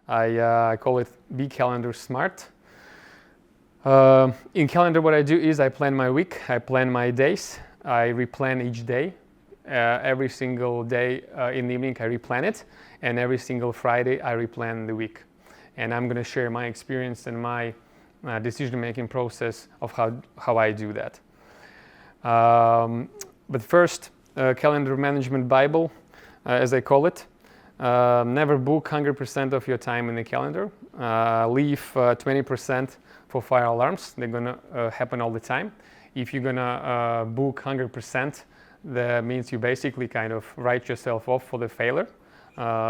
I call it Be Calendar Smart. In calendar, what I do is I plan my week, I plan my days, I replan each day. Every single day in the evening I replan it, and every single Friday I replan the week. And I'm going to share my experience and my decision-making process of how I do that. But first, calendar management Bible, as I call it. Never book 100% of your time in the calendar. Leave 20% for fire alarms. They're going to happen all the time. If you're going to book 100%, that means you basically kind of write yourself off for the failure,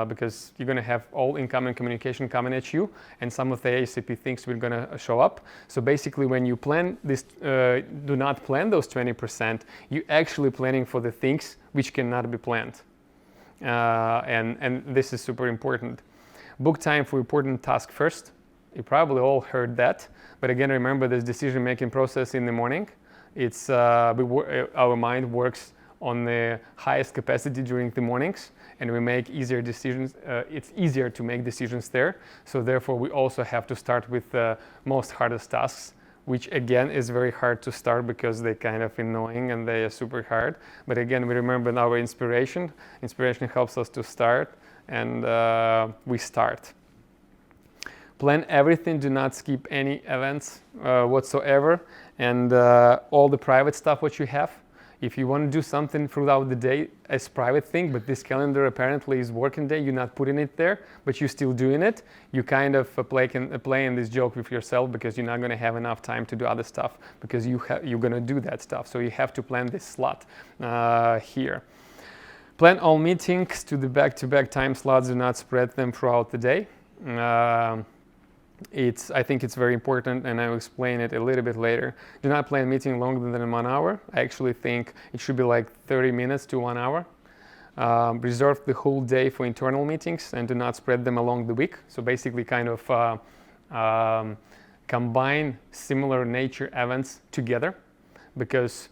because you're going to have all incoming communication coming at you, and some of the ASAP things will going to show up. So basically, when you plan this, do not plan those 20%, you're actually planning for the things which cannot be planned. And this is super important. Book time for important tasks first. You probably all heard that, but again, remember this decision-making process in the morning. It's our mind works on the highest capacity during the mornings, and we make easier decisions. It's easier to make decisions there. So therefore, we also have to start with the most hardest tasks, which again is very hard to start because they're kind of annoying and they are super hard. But again, we remember our inspiration. Inspiration helps us to start, and we start. Plan everything, do not skip any events whatsoever, and all the private stuff what you have. If you want to do something throughout the day as private thing, but this calendar apparently is working day, you're not putting it there, but you're still doing it, you kind of playing this joke with yourself, because you're not going to have enough time to do other stuff, because you're going to do that stuff. So you have to plan this slot here. Plan all meetings to the back-to-back time slots. Do not spread them throughout the day. I think it's very important, and I'll explain it a little bit later. Do not plan a meeting longer than 1 hour. I actually think it should be like 30 minutes to 1 hour. Reserve the whole day for internal meetings, and do not spread them along the week. So basically kind of combine similar nature events together, because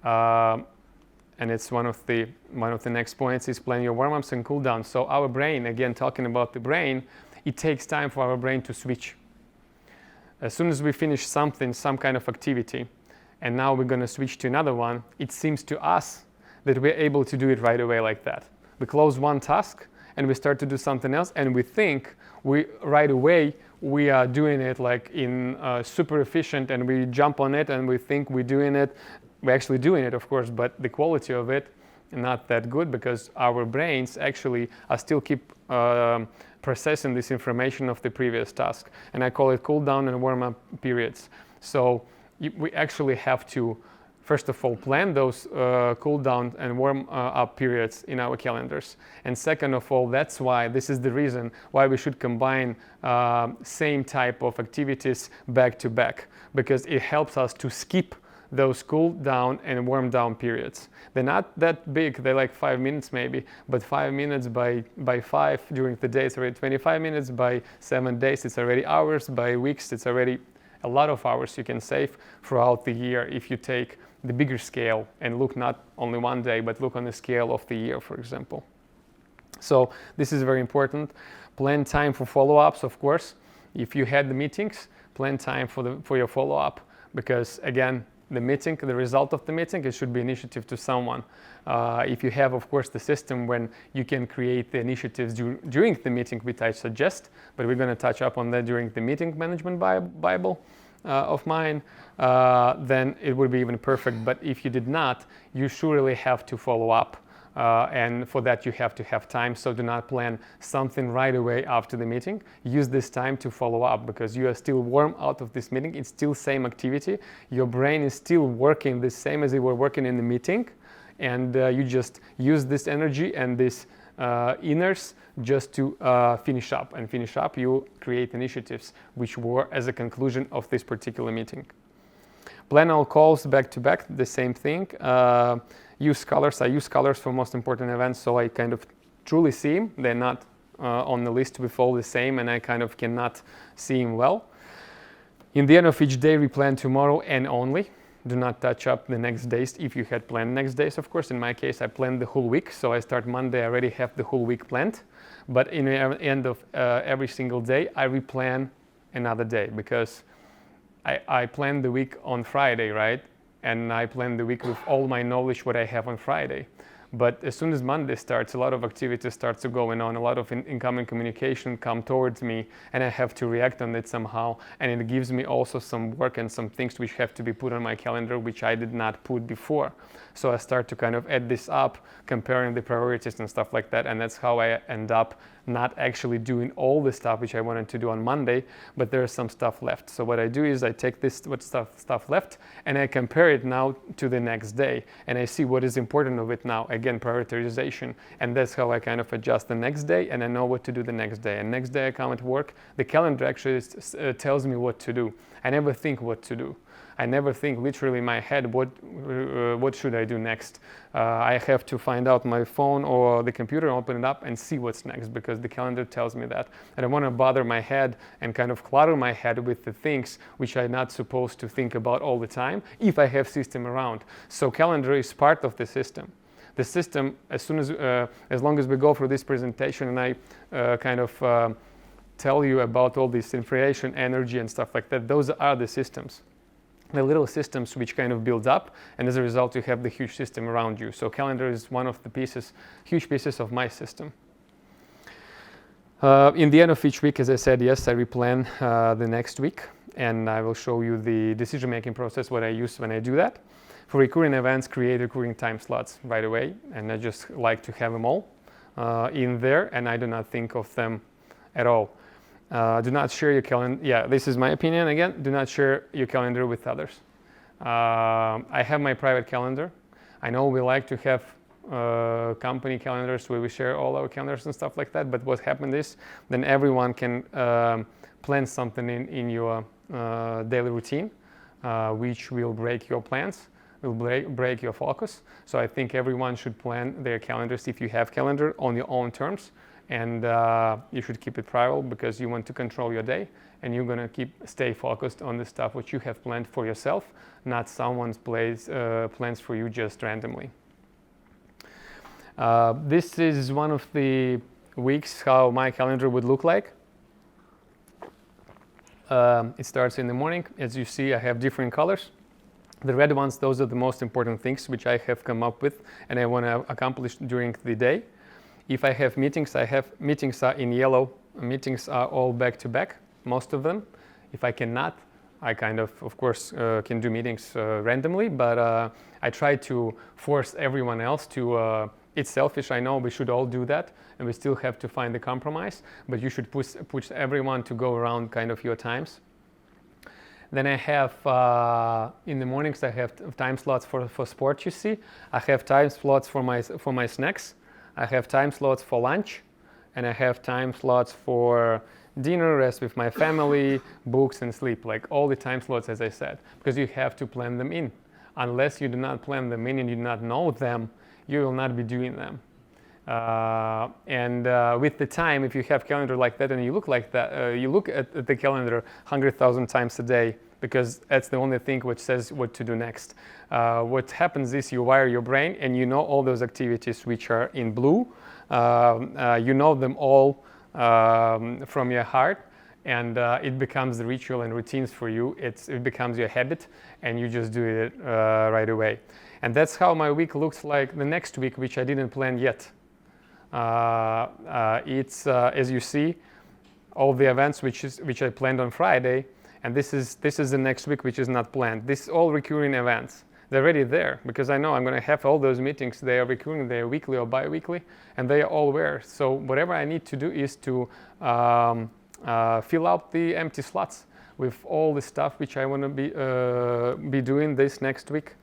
and it's one of the next points is plan your warm-ups and cool down. So our brain, again talking about the brain, it takes time for our brain to switch. As soon as we finish something, some kind of activity, and now we're going to switch to another one, it seems to us that we're able to do it right away like that. We close one task and we start to do something else, and we think right away we are doing it like in super efficient, and we jump on it and we think we're doing it. We're actually doing it, of course, but the quality of it not that good, because our brains actually are still keep processing this information of the previous task. And I call it cool down and warm up periods. So we actually have to, first of all, plan those cool down and warm up periods in our calendars. And second of all, that's why this is the reason why we should combine same type of activities back to back, because it helps us to skip those cool down and warm down periods. They're not that big, they're like 5 minutes maybe, but 5 minutes by 5 during the day, it's already 25 minutes, by 7 days it's already hours, by weeks it's already a lot of hours you can save throughout the year if you take the bigger scale and look not only one day, but look on the scale of the year, for example. So this is very important. Plan time for follow-ups, of course. If you had the meetings, plan time for your follow-up, because again, the meeting, the result of the meeting, it should be initiative to someone. If you have, of course, the system when you can create the initiatives during the meeting, which I suggest, but we're going to touch up on that during the meeting management Bible of mine, then it would be even perfect. But if you did not, you surely have to follow up. And for that you have to have time, so do not plan something right away after the meeting. Use this time to follow up, because you are still warm out of this meeting. It's still same activity. Your brain is still working the same as they were working in the meeting, and you just use this energy and this inners just to finish up. And finish up, you create initiatives which were as a conclusion of this particular meeting. Plan all calls back to back, the same thing. Use colors. I use colors for most important events, so I kind of truly see them. They're not on the list with all the same, and I kind of cannot see them well. In the end of each day, we plan tomorrow and only. Do not touch up the next days if you had planned next days, of course. In my case, I planned the whole week, so I start Monday, I already have the whole week planned. But in the end of every single day, I replan another day, because I plan the week on Friday, right? And I plan the week with all my knowledge what I have on Friday. But as soon as Monday starts, a lot of activity starts to going on, a lot of incoming communication come towards me, and I have to react on it somehow. And it gives me also some work and some things which have to be put on my calendar, which I did not put before. So I start to kind of add this up, comparing the priorities and stuff like that. And that's how I end up not actually doing all the stuff which I wanted to do on Monday, but there's some stuff left. So what I do is I take this stuff left, and I compare it now to the next day, and I see what is important of it now. Again, prioritization, and that's how I kind of adjust the next day, and I know what to do the next day. And next day I come at work, the calendar actually tells me what to do. I never think what to do. I never think literally in my head, what should I do next? I have to find out my phone or the computer, open it up and see what's next, because the calendar tells me that. I don't want to bother my head and kind of clutter my head with the things which I'm not supposed to think about all the time if I have system around. So calendar is part of the system. The system, as long as we go through this presentation and I tell you about all this information, energy and stuff like that, those are the systems. The little systems which kind of build up, and as a result you have the huge system around you. So calendar is one of the huge pieces of my system. In the end of each week, as I said, yes, I replan the next week, and I will show you the decision-making process, what I use when I do that. For recurring events, create recurring time slots right away, and I just like to have them all in there, and I do not think of them at all. Do not share your calendar. Yeah, this is my opinion again. Do not share your calendar with others. I have my private calendar. I know we like to have company calendars where we share all our calendars and stuff like that, but what happened is then everyone can plan something in your daily routine, which will break your plans, will break your focus. So I think everyone should plan their calendars, if you have calendar, on your own terms. And you should keep it private, because you want to control your day, and you're gonna stay focused on the stuff which you have planned for yourself, not someone's plans for you just randomly. This is one of the weeks how my calendar would look like. It starts in the morning. As you see, I have different colors. The red ones, those are the most important things which I have come up with and I want to accomplish during the day. If I have meetings, meetings are in yellow. Meetings are all back to back, most of them. If I cannot, I kind of course, can do meetings randomly, but I try to force everyone else to, it's selfish, I know, we should all do that, and we still have to find the compromise, but you should push everyone to go around kind of your times. Then I have, in the mornings, I have time slots for sport, you see. I have time slots for my snacks. I have time slots for lunch, and I have time slots for dinner, rest with my family, books, and sleep. Like all the time slots, as I said, because you have to plan them in. Unless you do not plan them in and you do not know them, you will not be doing them. With the time, if you have calendar like that and you look like that, you look at the calendar 100,000 times a day, because that's the only thing which says what to do next. What happens is you wire your brain and you know all those activities which are in blue. You know them all from your heart, and it becomes the ritual and routines for you. It becomes your habit, and you just do it right away. And that's how my week looks like the next week, which I didn't plan yet. It's as you see, all the events which I planned on Friday, and this is the next week which is not planned. This is all recurring events. They're already there because I know I'm going to have all those meetings. They are recurring, they are weekly or bi-weekly, and they are all there. So whatever I need to do is to fill out the empty slots with all the stuff which I want to be doing this next week,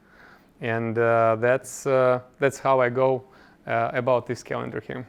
and that's how I go about this calendar here.